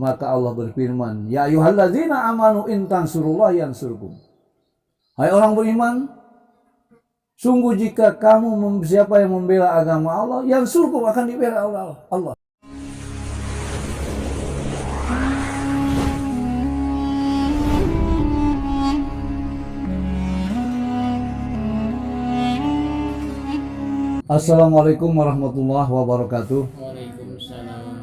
maka Allah berfirman, ya ayyuhalladzina amanu in tansurullaha yansurkum. Hai orang beriman, sungguh jika kamu siapa yang membela agama Allah, yansurkum akan dibela oleh Allah. Assalamualaikum warahmatullahi wabarakatuh. Waalaikumsalam.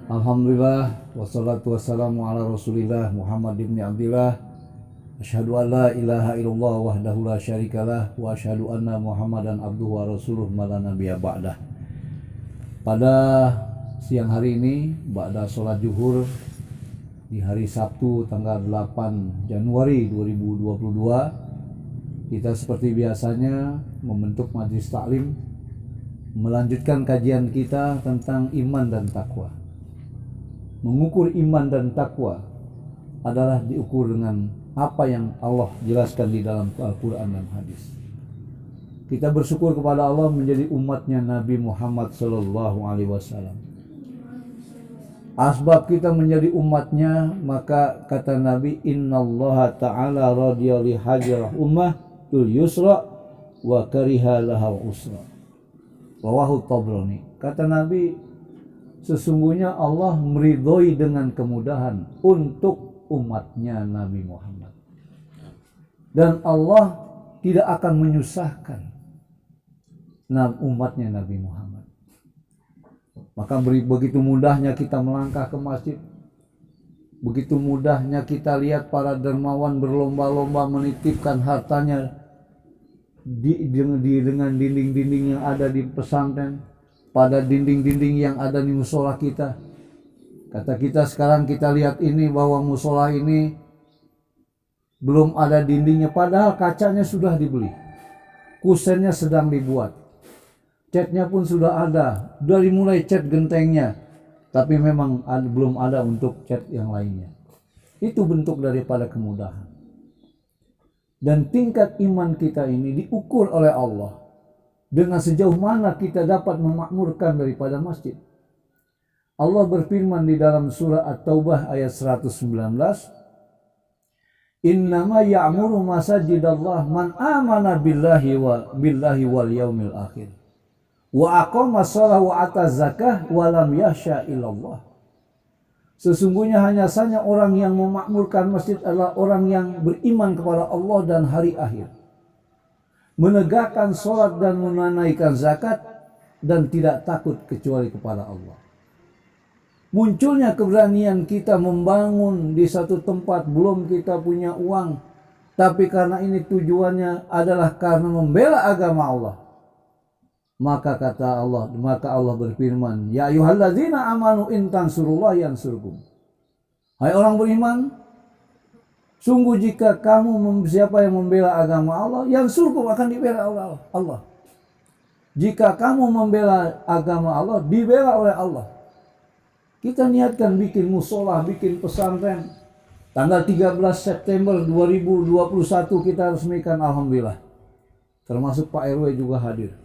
Alhamdulillah wassalatu wassalamu ala Rasulillah Muhammad ibn Abdillah. Asyhadu an la ilaha illallah wahdahu la syarikalah wa asyhadu anna Muhammadan abduhu wa rasuluh ma la nabiyya ba'dah. Pada siang hari ini ba'da salat zuhur di hari Sabtu tanggal 8 Januari 2022, kita seperti biasanya membentuk majelis taklim, melanjutkan kajian kita tentang iman dan takwa. Mengukur iman dan takwa adalah diukur dengan apa yang Allah jelaskan di dalam Al-Quran dan hadis. Kita bersyukur kepada Allah menjadi umatnya Nabi Muhammad SAW. Asbab kita menjadi umatnya, maka kata Nabi, innallaha ta'ala radiya li hajrah ummah tul yusra wa kariha laha usra. Rawahu Tabrani. Kata Nabi, sesungguhnya Allah meridhoi dengan kemudahan untuk umatnya Nabi Muhammad, dan Allah tidak akan menyusahkan umatnya Nabi Muhammad. Maka begitu mudahnya kita melangkah ke masjid, begitu mudahnya kita lihat para dermawan berlomba-lomba menitipkan hartanya dengan dinding-dinding yang ada di pesantren, pada dinding-dinding yang ada di musola kita. Kata kita sekarang kita lihat ini bahwa musola ini belum ada dindingnya, padahal kacanya sudah dibeli, kusennya sedang dibuat, catnya pun sudah ada, dari mulai cat gentengnya, tapi memang belum ada untuk cat yang lainnya. Itu bentuk daripada kemudahan. Dan tingkat iman kita ini diukur oleh Allah dengan sejauh mana kita dapat memakmurkan daripada masjid. Allah berfirman di dalam surah At-Taubah ayat 119, innama ya'muru masajidallah man amana billahi wal yaumil akhir wa aqama shalah wa ata zakah wa lam yakhsha illallah. Sesungguhnya hanya saja orang yang memakmurkan masjid adalah orang yang beriman kepada Allah dan hari akhir, menegakkan sholat dan menunaikan zakat, dan tidak takut kecuali kepada Allah. Munculnya keberanian kita membangun di satu tempat, belum kita punya uang, tapi karena ini tujuannya adalah karena membela agama Allah. Maka Allah berfirman, ya ayyuhalladzina amanu in tansurullaha yansurkum. Hai orang beriman, sungguh jika kamu siapa yang membela agama Allah, yansurkum akan dibela oleh Allah. Jika kamu membela agama Allah, dibela oleh Allah. Kita niatkan bikin musola, bikin pesantren. Tanggal 13 September 2021 kita resmikan, alhamdulillah. Termasuk Pak RW juga hadir.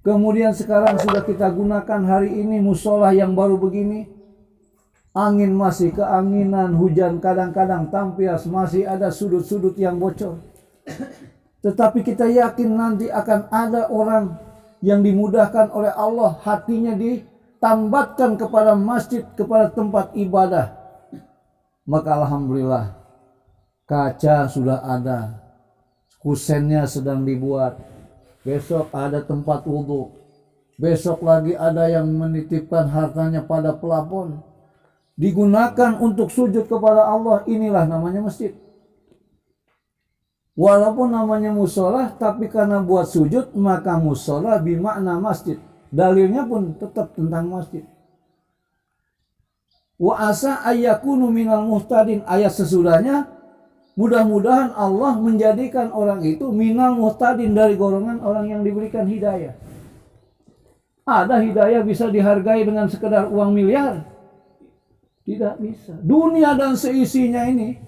Kemudian sekarang sudah kita gunakan hari ini musola yang baru begini. Angin masih keanginan, hujan kadang-kadang tampias, masih ada sudut-sudut yang bocor. Tetapi kita yakin nanti akan ada orang yang dimudahkan oleh Allah, hatinya ditambatkan kepada masjid, kepada tempat ibadah. Maka alhamdulillah, kaca sudah ada, kusennya sedang dibuat. Besok ada tempat wudhu. Besok lagi ada yang menitipkan hartanya pada plafon, digunakan untuk sujud kepada Allah. Inilah namanya masjid. Walaupun namanya musola, tapi karena buat sujud, maka musola bermakna masjid. Dalilnya pun tetap tentang masjid. Wa asa ayyakunu minal muhtadin, ayat sesudahnya, mudah-mudahan Allah menjadikan orang itu minal muhtadin, dari golongan orang yang diberikan hidayah. Ada hidayah bisa dihargai dengan sekedar uang miliar? Tidak bisa. Dunia dan seisinya ini,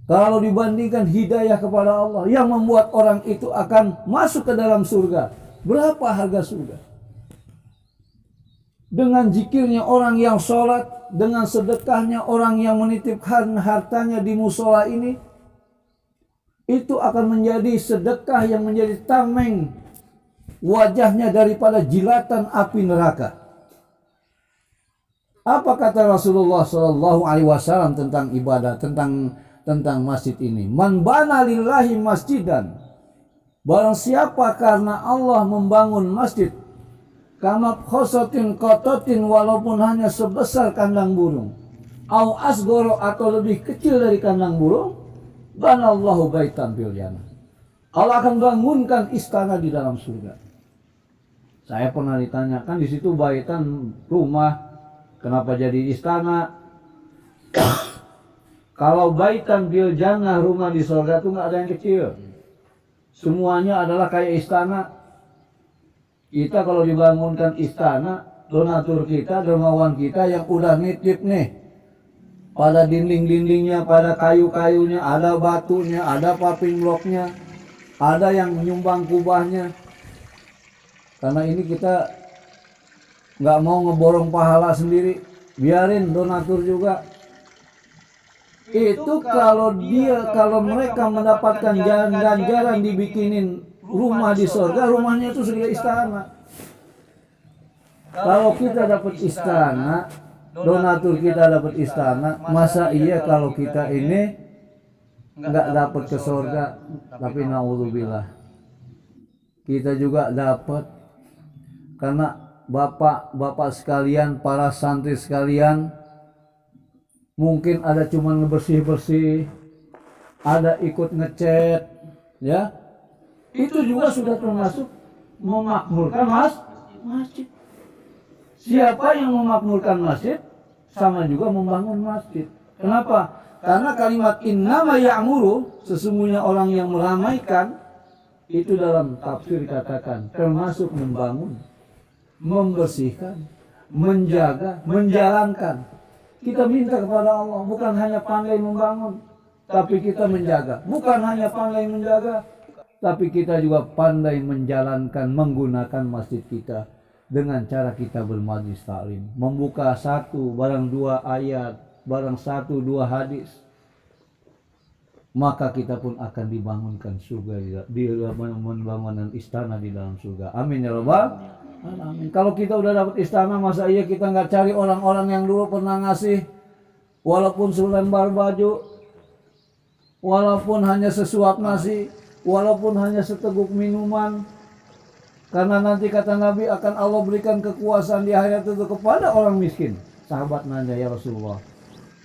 kalau dibandingkan hidayah kepada Allah yang membuat orang itu akan masuk ke dalam surga, berapa harga surga? Dengan zikirnya orang yang sholat, dengan sedekahnya orang yang menitipkan hartanya di musola ini, itu akan menjadi sedekah yang menjadi tameng wajahnya daripada jilatan api neraka. Apa kata Rasulullah Shallallahu Alaihi Wasallam tentang ibadah, tentang masjid ini? Man bana lillahi masjidan, barang siapa karena Allah membangun masjid, kama khosotin kototin, walaupun hanya sebesar kandang burung, au asgoro, atau lebih kecil dari kandang burung, banallahu baitan fil jannah, Allah akan bangunkan istana di dalam surga. Saya pernah ditanyakan di situ baitan rumah, kenapa jadi istana? Kalau baitan fil jannah, rumah di surga itu nggak ada yang kecil, semuanya adalah kayak istana. Kita kalau dibangunkan istana, donatur kita, dermawan kita yang udah nitip nih, pada dinding-dindingnya, pada kayu-kayunya, ada batunya, ada paving blocknya, ada yang nyumbang kubahnya. Karena ini kita nggak mau ngeborong pahala sendiri, biarin donatur juga. Itu kalau mereka mendapatkan ganjaran dibikinin rumah di surga, rumahnya itu sudah istana. Kalau kita dapat istana, donatur kita dapat istana, masa iya kalau kita ini nggak dapat ke surga? Tapi naudzubillah, kita juga dapat. Karena bapak sekalian, para santri sekalian, mungkin ada cuma ngebersih-bersih, ada ikut ngecat, ya, itu juga sudah termasuk memakmurkan masjid. Siapa yang memakmurkan masjid, sama juga membangun masjid. Kenapa? Karena kalimat innama ya'muru, sesungguhnya orang yang meramaikan, itu dalam tafsir katakan termasuk membangun, membersihkan, menjaga, menjalankan. Kita minta kepada Allah bukan hanya pandai membangun, tapi kita menjaga. Bukan hanya pandai menjaga, tapi kita juga pandai menjalankan, menggunakan masjid kita dengan cara kita bermajlis taklim, membuka satu barang dua ayat, barang satu dua hadis, maka kita pun akan dibangunkan surga di bangunan istana di dalam surga. Amin ya rabbal. Amin. Kalau kita udah dapat istana, masa iya kita nggak cari orang-orang yang dulu pernah ngasih, walaupun selembar baju, walaupun hanya sesuap nasi, walaupun hanya seteguk minuman. Karena nanti kata Nabi akan Allah berikan kekuasaan di akhirat itu kepada orang miskin. Sahabat nanya, ya Rasulullah,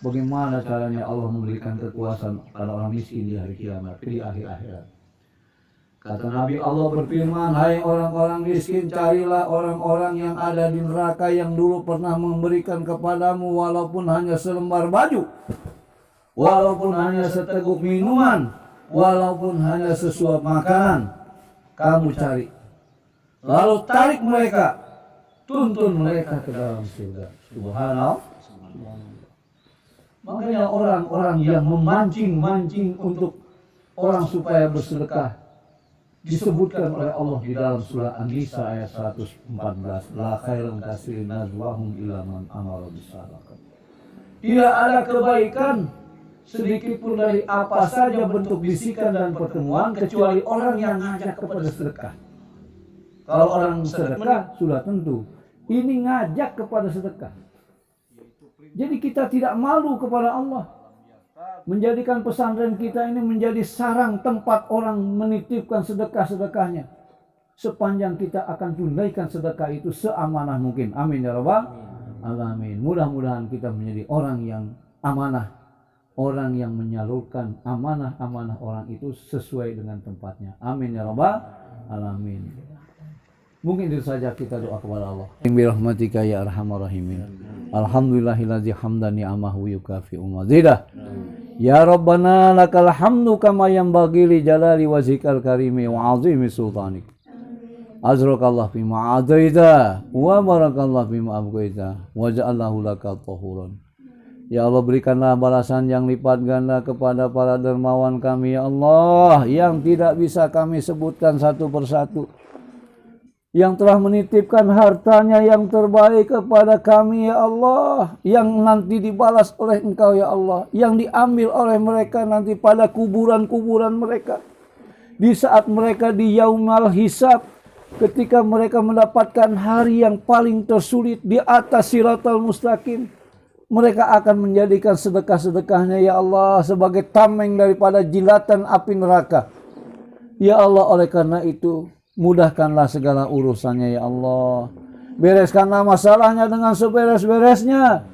bagaimana caranya Allah memberikan kekuasaan pada orang miskin di hari kiamat, di akhir akhirat? Kata Nabi, Allah berfirman, hai orang-orang miskin, carilah orang-orang yang ada di neraka yang dulu pernah memberikan kepadamu walaupun hanya selembar baju, walaupun hanya seteguk minuman, walaupun hanya sesuap makanan. Kamu cari, lalu tarik mereka, tuntun mereka ke dalam surga. Subhanallah. Makanya orang-orang yang memancing-mancing untuk orang supaya bersedekah, disebutkan oleh Allah di dalam surah An-Nisa ayat 114, la khairan kasirin nazwahum ila man amara bisadaqah. Tidak ada kebaikan sedikit pun dari apa saja bentuk bisikan dan pertemuan kecuali orang yang ngajak kepada sedekah. Kalau orang sedekah sudah tentu ini ngajak kepada sedekah. Jadi kita tidak malu kepada Allah, menjadikan pesantren kita ini menjadi sarang tempat orang menitipkan sedekah-sedekahnya. Sepanjang kita akan tunaikan sedekah itu seamanah mungkin. Amin ya rabbal alamin. Mudah-mudahan kita menjadi orang yang amanah, orang yang menyalurkan amanah-amanah orang itu sesuai dengan tempatnya. Amin ya rabbal alamin. Mungkin itu saja, kita doa kepada Allah. Birahmatika ya arhamar rahimin. Alhamdulillahillazi hamdan ni'amahu yukafi'u mazidah. Ya Rabbana lakal hamdu kama yanbaghi li jalali wajhikal karimi wa azimi sultanik. Azrakallah bima adaita wa barakallah bima abqaita wa ja'allahu laka tahuran. Ya Allah, berikanlah balasan yang lipat ganda kepada para dermawan kami ya Allah, yang tidak bisa kami sebutkan satu persatu. yang telah menitipkan hartanya yang terbaik kepada kami ya Allah, yang nanti dibalas oleh Engkau ya Allah, yang diambil oleh mereka nanti pada kuburan-kuburan mereka. Di saat mereka di yaumal hisab, ketika mereka mendapatkan hari yang paling tersulit di atas siratal mustaqim, mereka akan menjadikan sedekah-sedekahnya ya Allah sebagai tameng daripada jilatan api neraka. Ya Allah, oleh karena itu mudahkanlah segala urusannya ya Allah. Bereskanlah masalahnya dengan seberes-beresnya.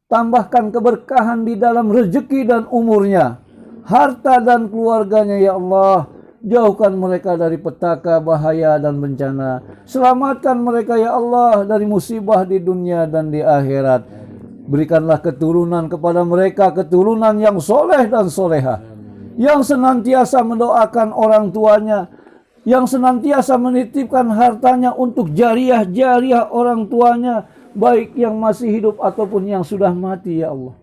Tambahkan keberkahan di dalam rezeki dan umurnya, harta dan keluarganya ya Allah. Jauhkan mereka dari petaka, bahaya dan bencana. Selamatkan mereka ya Allah dari musibah di dunia dan di akhirat. Berikanlah keturunan kepada mereka, keturunan yang soleh dan soleha, yang senantiasa mendoakan orang tuanya, yang senantiasa menitipkan hartanya untuk jariah-jariah orang tuanya, baik yang masih hidup ataupun yang sudah mati ya Allah.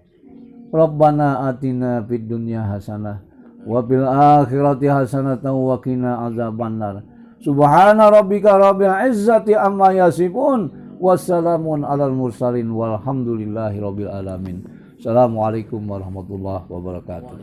Rabbana atina fid dunya hasanah wa fil akhirati hasanatan wa qina azabannar. Subhana rabbika rabbil izzati amma yasifun, wassalamun alal mursalin walhamdulillahi rabbil alamin. Assalamualaikum warahmatullahi wabarakatuh.